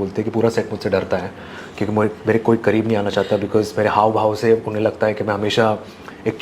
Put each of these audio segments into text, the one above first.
बोलते हैं कि पूरा सेट मुझसे डरता है, क्योंकि मेरे कोई करीब नहीं आना चाहता, बिकॉज मेरे हाव भाव से उन्हें लगता है कि मैं हमेशा एक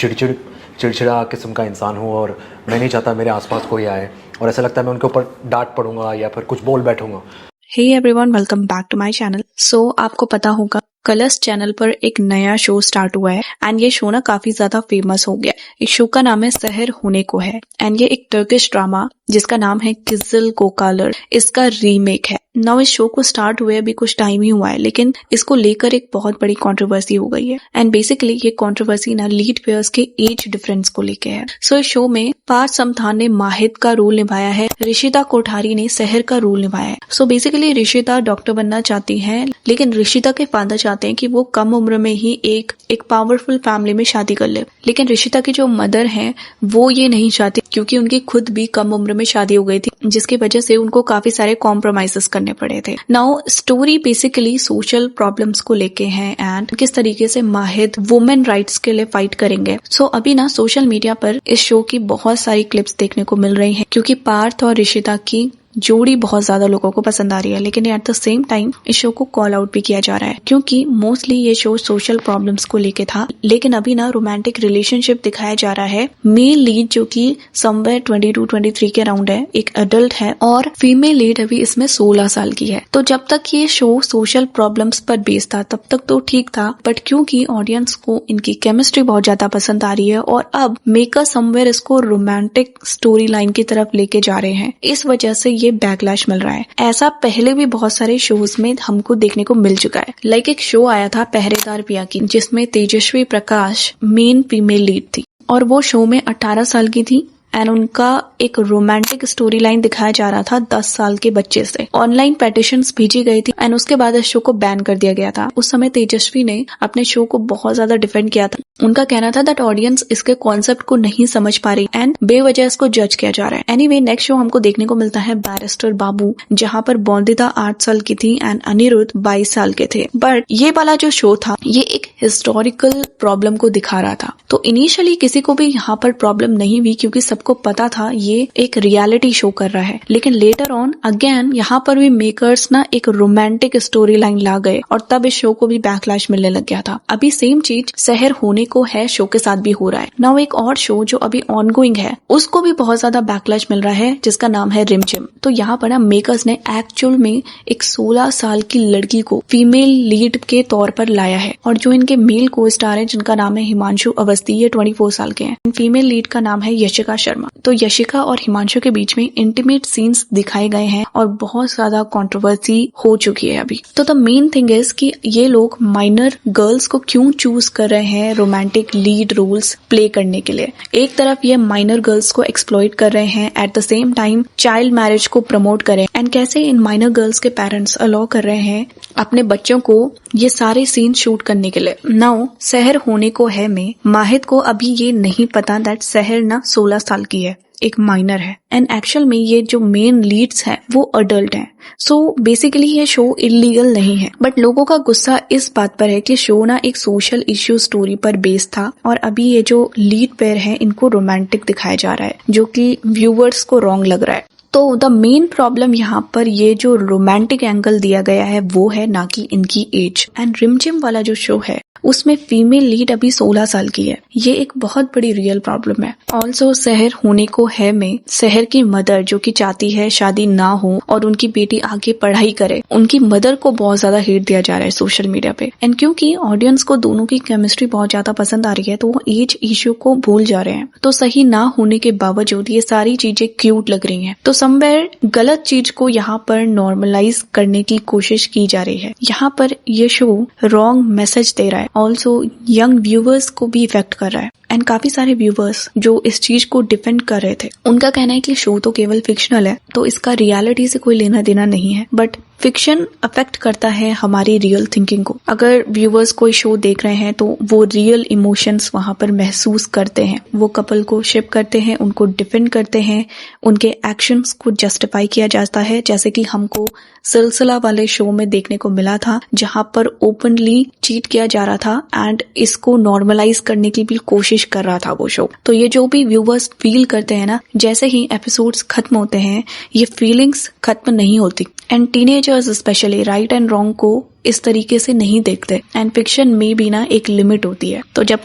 चिड़चिड़ा किस्म का इंसान हूँ और मैं नहीं चाहता मेरे आसपास कोई आए, और ऐसा लगता है मैं उनके ऊपर डांट पड़ूंगा या फिर कुछ बोल बैठूंगा। Hey everyone, welcome back to my channel. So आपको पता होगा कलर्स चैनल पर एक नया शो स्टार्ट हुआ है एंड ये शो ना काफी ज्यादा फेमस हो गया। इस शो का नाम है सहर होने को है एंड ये एक टर्किश ड्रामा जिसका नाम है किजल कोकालर, इसका रीमेक है। नाउ इस शो को स्टार्ट हुए अभी कुछ टाइम ही हुआ है, लेकिन इसको लेकर एक बहुत बड़ी कंट्रोवर्सी हो गई है एंड बेसिकली ये कंट्रोवर्सी ना लीड प्लेयर्स के एज डिफरेंस को लेके है। सो इस शो में पार्थ समथान ने माहिद का रोल निभाया है, ऋषिता कोठारी ने सहर का रोल निभाया है। सो बेसिकली ऋषिता डॉक्टर बनना चाहती है, लेकिन ऋषिता के फादर चाहते हैं कि वो कम उम्र में ही एक पावरफुल फैमिली में शादी कर ले, लेकिन ऋषिता की जो मदर हैं वो ये नहीं चाहती, क्योंकि उनकी खुद भी कम उम्र में शादी हो गई थी, जिसकी वजह से उनको काफी सारे कॉम्प्रोमाइजेस करने पड़े थे। Now story basically social problems को लेके है एंड किस तरीके से माहिद वुमेन राइट्स के लिए फाइट करेंगे। सो अभी ना सोशल मीडिया पर इस शो की बहुत सारी क्लिप्स देखने को मिल रही हैं, क्योंकि पार्थ और ऋषिता की जोड़ी बहुत ज्यादा लोगों को पसंद आ रही है, लेकिन एट द सेम टाइम इस शो को कॉल आउट भी किया जा रहा है, क्योंकि मोस्टली ये शो सोशल प्रॉब्लम्स को लेके था, लेकिन अभी ना रोमांटिक रिलेशनशिप दिखाया जा रहा है। मेल लीड जो कि समवेयर 22-23 के अराउंड है, एक अडल्ट है, और फीमेल लीड अभी इसमें 16 साल की है। तो जब तक ये शो सोशल प्रॉब्लम्स पर बेस्ड था तब तक तो ठीक था, बट क्योंकि ऑडियंस को इनकी केमिस्ट्री बहुत ज्यादा पसंद आ रही है और अब मेकर समवेयर इसको रोमांटिक स्टोरी लाइन की तरफ लेके जा रहे हैं, इस वजह से ये बैकलैश मिल रहा है। ऐसा पहले भी बहुत सारे शोज में हमको देखने को मिल चुका है। लाइक एक शो आया था पहरेदार पिया की, जिसमें Tejasswi Prakash main female lead थी और वो शो में 18 साल की थी एंड उनका एक रोमांटिक स्टोरी लाइन दिखाया जा रहा था 10 साल के बच्चे से। ऑनलाइन पेटिशंस भेजी गई थी एंड उसके बाद इस शो को बैन कर दिया गया था। उस समय तेजस्वी ने अपने शो को बहुत ज्यादा डिफेंड किया था। उनका कहना था दैट ऑडियंस इसके कॉन्सेप्ट को नहीं समझ पा रही एंड बेवजह इसको जज किया जा रहा है। एनीवे नेक्स्ट शो हमको देखने को मिलता है बैरिस्टर बाबू, जहाँ पर बॉन्दिता 8 साल की थी एंड अनिरुद्ध 22 साल के थे। बट ये वाला जो शो था ये एक हिस्टोरिकल प्रॉब्लम को दिखा रहा था, तो इनिशियली किसी को भी यहाँ पर प्रॉब्लम नहीं हुई, क्योंकि सबको पता था ये एक रियलिटी शो कर रहा है। लेकिन लेटर ऑन अगेन यहाँ पर भी मेकर्स ना एक रोमांटिक स्टोरी लाइन ला गए और तब इस शो को भी बैकलैश मिलने लग गया था। अभी सेम चीज सहर होने को है शो के साथ भी हो रहा है। नाउ एक और शो जो अभी ऑनगोइंग है उसको भी बहुत ज्यादा बैकलैश मिल रहा है, जिसका नाम है रिमझिम। तो यहाँ पर ना मेकर्स ने एक्चुअल में एक 16 साल की लड़की को फीमेल लीड के तौर पर लाया है, और जो इनके मेल को स्टार है जिनका नाम है हिमांशु अवस्थी, ये 24 साल के हैं। फीमेल लीड का नाम है यशिका शर्मा। तो यशिका और हिमांशु के बीच में इंटीमेट सीन्स दिखाए गए हैं और बहुत ज्यादा कंट्रोवर्सी हो चुकी है अभी। तो द मेन थिंग इज कि ये लोग माइनर गर्ल्स को क्यों चूज कर रहे हैं रोमांटिक लीड रोल्स प्ले करने के लिए। एक तरफ ये माइनर गर्ल्स को एक्सप्लॉइट कर रहे हैं, at the same time child marriage को प्रमोट कर रहे हैं, एंड कैसे इन माइनर गर्ल्स के पेरेंट्स अलाउ कर रहे हैं अपने बच्चों को ये सारे सीन शूट करने के लिए। नाउ सहर होने को है में माहिद को अभी ये नहीं पता दैट सहर ना 16 साल की है, एक माइनर है, एंड एक्चुअल में ये जो मेन लीड्स हैं वो अडल्ट हैं। सो बेसिकली ये शो इलीगल नहीं है, बट लोगों का गुस्सा इस बात पर है कि शो ना एक सोशल इश्यू स्टोरी पर बेस्ड था और अभी ये जो लीड पेयर है इनको रोमांटिक दिखाया जा रहा है, जो कि व्यूवर्स को रॉन्ग लग रहा है। तो द मेन प्रॉब्लम यहाँ पर ये जो रोमांटिक एंगल दिया गया है वो है, ना कि इनकी एज। एंड रिमझिम वाला जो शो है उसमें फीमेल लीड अभी 16 साल की है, ये एक बहुत बड़ी रियल प्रॉब्लम है। ऑल्सो सहर होने को है में सहर की मदर जो कि चाहती है शादी ना हो और उनकी बेटी आगे पढ़ाई करे, उनकी मदर को बहुत ज्यादा हेट दिया जा रहा है सोशल मीडिया पे। एंड क्योंकि ऑडियंस को दोनों की केमिस्ट्री बहुत ज्यादा पसंद आ रही है, तो वो एज इश्यू को भूल जा रहे हैं। तो सही ना होने के बावजूद ये सारी चीजें क्यूट लग रही है। तो समवेयर गलत चीज को यहाँ पर नॉर्मलाइज करने की कोशिश की जा रही है। यहाँ पर ये शो रॉन्ग मैसेज दे रहा है, ऑल्सो यंग व्यूवर्स को भी इफेक्ट कर रहा है। एंड काफी सारे व्यूवर्स जो इस चीज को डिफेंड कर रहे थे, उनका कहना है कि शो तो केवल फिक्शनल है, तो इसका रियलिटी से कोई लेना देना नहीं है, बट फिक्शन अफेक्ट करता है हमारी रियल थिंकिंग को। अगर व्यूवर्स कोई शो देख रहे हैं तो वो रियल इमोशंस वहां पर महसूस करते हैं, वो कपल को शिप करते हैं, उनको डिफेंड करते हैं, उनके एक्शंस को जस्टिफाई किया जाता है, जैसे कि हमको सिलसिला वाले शो में देखने को मिला था, जहां पर ओपनली चीट किया जा रहा था एंड इसको नॉर्मलाइज करने की भी कोशिश कोशिश कर रहा था वो शो। तो ये जो भी व्यूवर्स फील करते हैं ना, जैसे ही एपिसोड्स खत्म होते हैं ये फीलिंग्स खत्म नहीं होती। And teenagers specially right and wrong को इस तरीके से नहीं देखते। एंड फिक्शन में भी ना एक लिमिट होती है। तो जब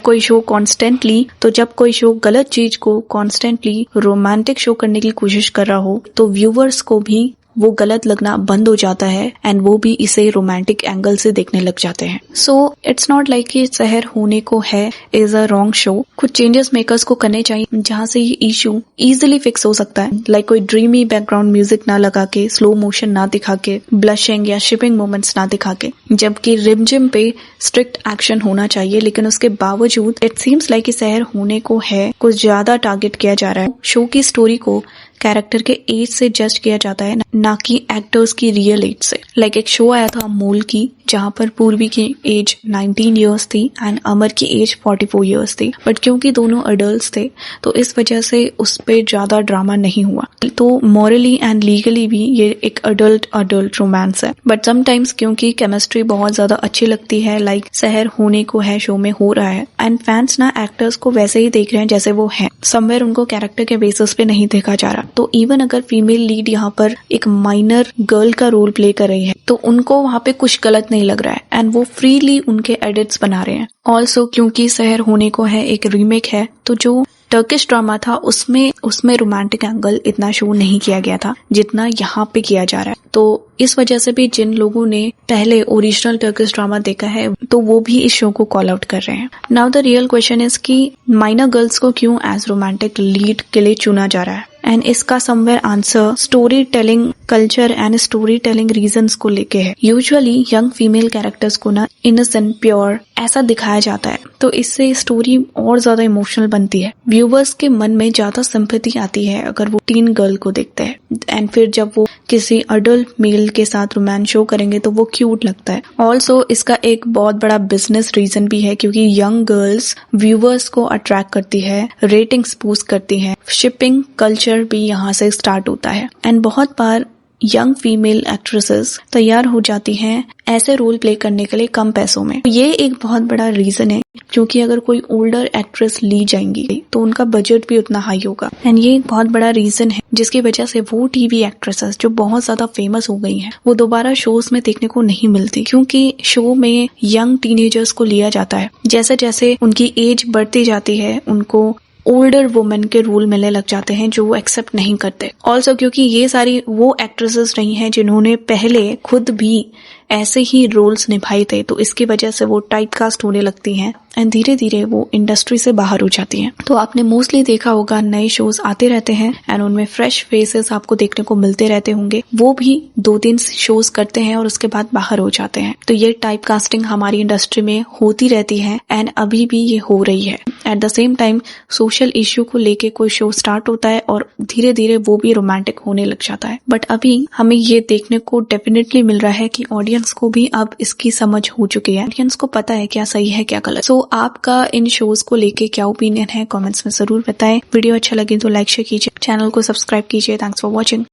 कोई शो गलत चीज को कॉन्स्टेंटली रोमांटिक शो करने की कोशिश कर रहा हो तो व्यूवर्स को भी वो गलत लगना बंद हो जाता है एंड वो भी इसे रोमांटिक एंगल से देखने लग जाते हैं। सो इट्स नॉट लाइक कि शहर होने को है इज अ रॉन्ग शो। कुछ चेंजेस मेकर्स को करने चाहिए जहाँ से ये इशू इजिली फिक्स हो सकता है। लाइक कोई ड्रीमी बैकग्राउंड म्यूजिक ना लगा के, स्लो मोशन ना दिखा के, ब्लशिंग या शिपिंग मोमेंट्स ना दिखा के, जबकि रिमझिम पे स्ट्रिक्ट एक्शन होना चाहिए। लेकिन उसके बावजूद इट सीम्स लाइक कि शहर होने को है कुछ ज्यादा टारगेट किया जा रहा है। शो की स्टोरी को कैरेक्टर के एज से जज किया जाता है, ना कि एक्टर्स की रियल एज से। लाइक एक शो आया था अमोल की जहाँ पर पूर्वी की एज 19 इयर्स थी एंड अमर की एज 44 इयर्स थी। बट क्योंकि दोनों अडल्ट्स थे तो इस वजह से उस पर ज्यादा ड्रामा नहीं हुआ। तो मॉरली एंड लीगली भी ये एक अडल्ट रोमांस है। बट समटाइम्स क्योंकि केमिस्ट्री बहुत ज्यादा अच्छी लगती है, लाइक शहर होने को है शो में हो रहा है एंड फैंस ना एक्टर्स को वैसे ही देख रहे हैं जैसे वो हैं। समवेयर उनको कैरेक्टर के बेसिस पे नहीं देखा जा रहा। तो इवन अगर फीमेल लीड यहाँ पर एक माइनर गर्ल का रोल प्ले कर रही है तो उनको वहाँ पे कुछ गलत नहीं लग रहा है एंड वो फ्रीली उनके एडिट्स बना रहे हैं। ऑल्सो क्योंकि शहर होने को है एक रीमेक है तो जो टर्किश ड्रामा था उसमें रोमांटिक एंगल इतना शो नहीं किया गया था जितना यहाँ पे किया जा रहा है। तो इस वजह से भी जिन लोगों ने पहले ओरिजिनल टर्किश ड्रामा देखा है तो वो भी इस शो को कॉल आउट कर रहे हैं। Now the real question is कि माइनर गर्ल्स को क्यों एज रोमांटिक लीड के लिए चुना जा रहा है। एंड इसका somewhere answer story telling culture and story telling reasons को लेके है। यूजुअली यंग फीमेल कैरेक्टर्स को ना इनोसेंट प्योर ऐसा दिखाया जाता है तो इससे स्टोरी और ज्यादा इमोशनल बनती है। व्यूवर्स के मन में ज्यादा सिंपैथी आती है अगर वो टीन गर्ल को देखते हैं एंड फिर जब वो किसी अडल्ट मेल के साथ रोमांस शो करेंगे तो वो क्यूट लगता है। ऑल्सो इसका एक बहुत बड़ा बिजनेस रीजन भी है क्योंकि यंग गर्ल्स व्यूवर्स को अट्रैक्ट करती है, रेटिंग्स बूस्ट करती है, शिपिंग कल्चर भी यहाँ से स्टार्ट होता है एंड बहुत बार यंग फीमेल एक्ट्रेसेस तैयार हो जाती हैं ऐसे रोल प्ले करने के लिए कम पैसों में। ये एक बहुत बड़ा रीजन है क्योंकि अगर कोई ओल्डर एक्ट्रेस ली जाएंगी तो उनका बजट भी उतना हाई होगा एंड ये एक बहुत बड़ा रीजन है जिसकी वजह से वो टीवी एक्ट्रेसेस जो बहुत ज्यादा फेमस हो गई हैं वो दोबारा शोज में देखने को नहीं मिलती क्योंकि शो में यंग टीनेजर्स को लिया जाता है। जैसे जैसे उनकी एज बढ़ती जाती है उनको ओल्डर वुमेन के रोल मिलने लग जाते हैं जो वो एक्सेप्ट नहीं करते। ऑल्सो क्योंकि ये सारी वो एक्ट्रेसेस नहीं हैं जिन्होंने पहले खुद भी ऐसे ही रोल्स निभाए थे तो इसकी वजह से वो टाइपकास्ट होने लगती हैं एंड धीरे धीरे वो इंडस्ट्री से बाहर हो जाती हैं। तो आपने मोस्टली देखा होगा नए शोज आते रहते हैं एंड उनमें फ्रेश फेसेस आपको देखने को मिलते रहते होंगे। वो भी 2-3 शोज करते हैं और उसके बाद बाहर हो जाते हैं। तो ये टाइपकास्टिंग हमारी इंडस्ट्री में होती रहती है एंड अभी भी ये हो रही है। At the same time social issue को लेके कोई शो स्टार्ट होता है और धीरे धीरे वो भी रोमांटिक होने लग जाता है। बट अभी हमें ये देखने को डेफिनेटली मिल रहा है कि ऑडियंस को भी अब इसकी समझ हो चुकी है। ऑडियंस को पता है क्या सही है क्या गलत। सो आपका इन शोज को लेके क्या ओपिनियन है कमेंट्स में जरूर बताएं। वीडियो अच्छा लगे तो लाइक शेयर कीजिए, चैनल को सब्सक्राइब कीजिए। Thanks for watching.